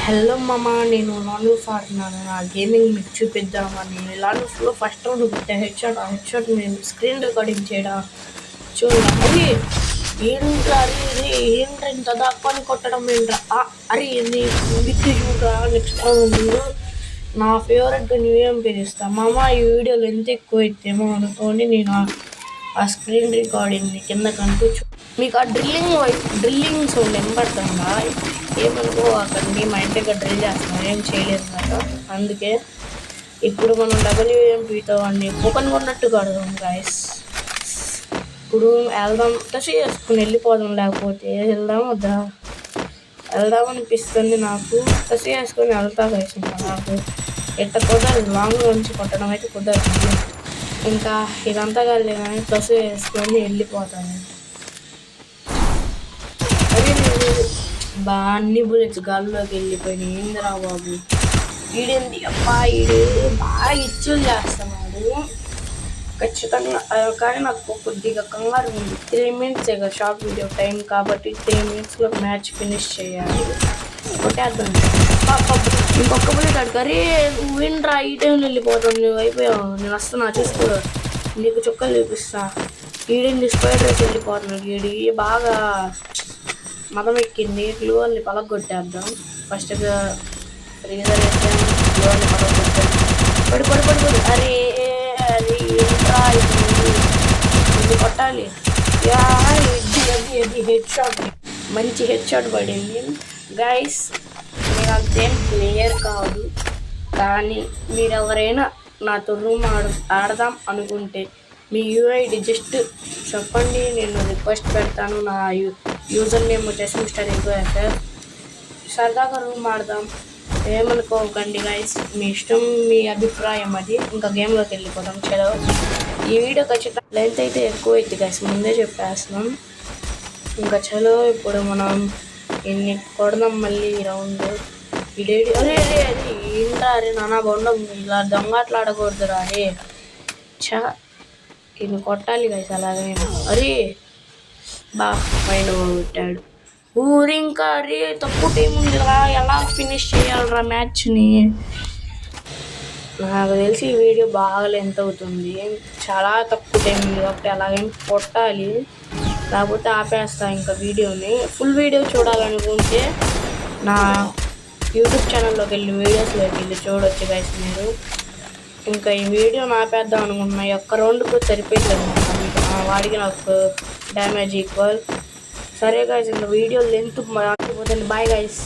Hello మామ, నేను long ఆడుతున్నాను. నా గేమింగ్ మీకు చూపిద్దామని లాంగ్లో ఫస్ట్ రౌండ్ పెట్టా. హెడ్ షాట్ నేను స్క్రీన్ రికార్డింగ్ చేయడా చూడండి. ఏంట్రా ఏంట్రా ఇంత దాక్కొని కొట్టడం ఏంట్రా? అరే నీ విక్కి చూడరా. నెక్స్ట్ రౌండ్ నా ఫేవరెట్గా న్యూఏం పిలుస్తా మామ. ఈ వీడియోలు ఎంత ఎక్కువ అయితేమో అనుకోని నేను ఆ స్క్రీన్ రికార్డింగ్ని కింద కనిపించు. మీకు ఆ డ్రిల్లింగ్ సౌండ్ వినపడుతుందా? ఏమనుకోకండి, మా ఇంటి దగ్గర డ్రిల్ చేస్తున్నాం, ఏం చేయలేదు కదా. అందుకే ఇప్పుడు మనం WMPతో అన్ని కూపన్ కొన్నట్టు కడదాం గాయస్. ఇప్పుడు వెళ్దాం, టచ్ చేసుకుని వెళ్ళిపోదాం. లేకపోతే వెళ్దాం వద్దా? వెళ్దాం అనిపిస్తుంది నాకు. టచ్ చేసుకొని వెళ్తా గాయస్. ఇంకా నాకు ఎట్ట కుదరదు, లాంగ్ నుంచి కొట్టడం అయితే కుదరదు. ఇంకా ఇదంతా కాదు కానీ టచ్ చేసుకొని వెళ్ళిపోతాను. అన్ని బుల్లెట్స్ గాల్లోకి వెళ్ళిపోయినాయి. ఏందిరా బాబు, ఈడేంది అబ్బా, ఈడు బాగా ఇచ్చులు చేస్తున్నాడు ఖచ్చితంగా. కానీ నాకు కొద్దిగా కంగారు ఉంది. 3 minutes షార్ట్ వీడియో టైం కాబట్టి 3 minutesలో మ్యాచ్ ఫినిష్ చేయాలి. కొట్టేద్దాం. ఇంకొక బుల్లెట్ అడగరే, నువ్వు వినరా, ఈ టైంలో వెళ్ళిపోతావు. నువ్వు అయిపోయావు, నేను వస్తున్నా చూసుకో, నీకు చుక్కలు చూపిస్తా. ఈడేంది స్పైడర్ వేసి వెళ్ళిపోతున్నాడు. ఈడి బాగా మదం ఎక్కింది. గ్లూ వాళ్ళని పలగొట్టేద్దాం. ఫస్ట్గా ఫ్రీజర్ వేసాం, గ్లూ వాళ్ళని పలగొట్టాం. పడి అరే అది ఏంట్రా, ఇది కొట్టాలి. హెడ్ షాట్, మంచి హెడ్ షాట్ పడింది గైస్. నేను అంతేం ప్లేయర్ కాదు, కానీ మీరు ఎవరైనా నాతో రూమ్ ఆడదాం అనుకుంటే మీ యూఐడి జస్ట్ చెప్పండి, నేను రిక్వెస్ట్ పెడతాను. నా యూజర్ నేమ్ వచ్చేసి మిస్టర్ ఎగ్ఎఫ్ఎఫ్. సరదాగా రూమ్ ఆడదాం, ఏమనుకోకండి గైస్. మీ ఇష్టం, మీ అభిప్రాయం అది. ఇంకా గేమ్లోకి వెళ్ళిపోదాం. చలో, ఈ వీడియో ఖచ్చితంగా లెంత్ అయితే ఎక్కువ అవుతుంది గైస్, ముందే చెప్పేస్తున్నాం. ఇంకా చలో, ఇప్పుడు మనం ఇన్ని కొడదాం మళ్ళీ రౌండ్. ఇదేంటి, అరే అరే అది ఏంటా, అరే నానా బొండం, ఇలా దొంగట్లు ఆడకూడదురా. అరే ఇన్ని కొట్టాలి గైస్ అలాగే. అరే పైన కొట్టాడు ఊరి. ఇంకా అరే తక్కువ టైం ఉందిరా, ఎలా ఫినిష్ చేయాలరా మ్యాచ్ని? నాకు తెలిసి ఈ వీడియో బాగా లెంత్ అవుతుంది, చాలా తక్కువ టైం ఉంది కాబట్టి అలాగేం కొట్టాలి. లేకపోతే ఆపేస్తా ఇంకా వీడియోని. ఫుల్ వీడియో చూడాలనుకుంటే నా యూట్యూబ్ ఛానల్లోకి వెళ్ళి వీడియోస్లోకి వెళ్ళి చూడొచ్చు గైస్ మీరు. ఇంకా ఈ వీడియో ఆపేద్దాం అనుకుంటున్నా. ఈ ఒక్క రౌండ్కు సరిపోయింది అనుకుంటున్నా. వాడికి నాకు డ్యామేజ్ ఈక్వల్. సరే గైస్, ఇంకా వీడియో లెంత్ పోతుంది. Bye guys.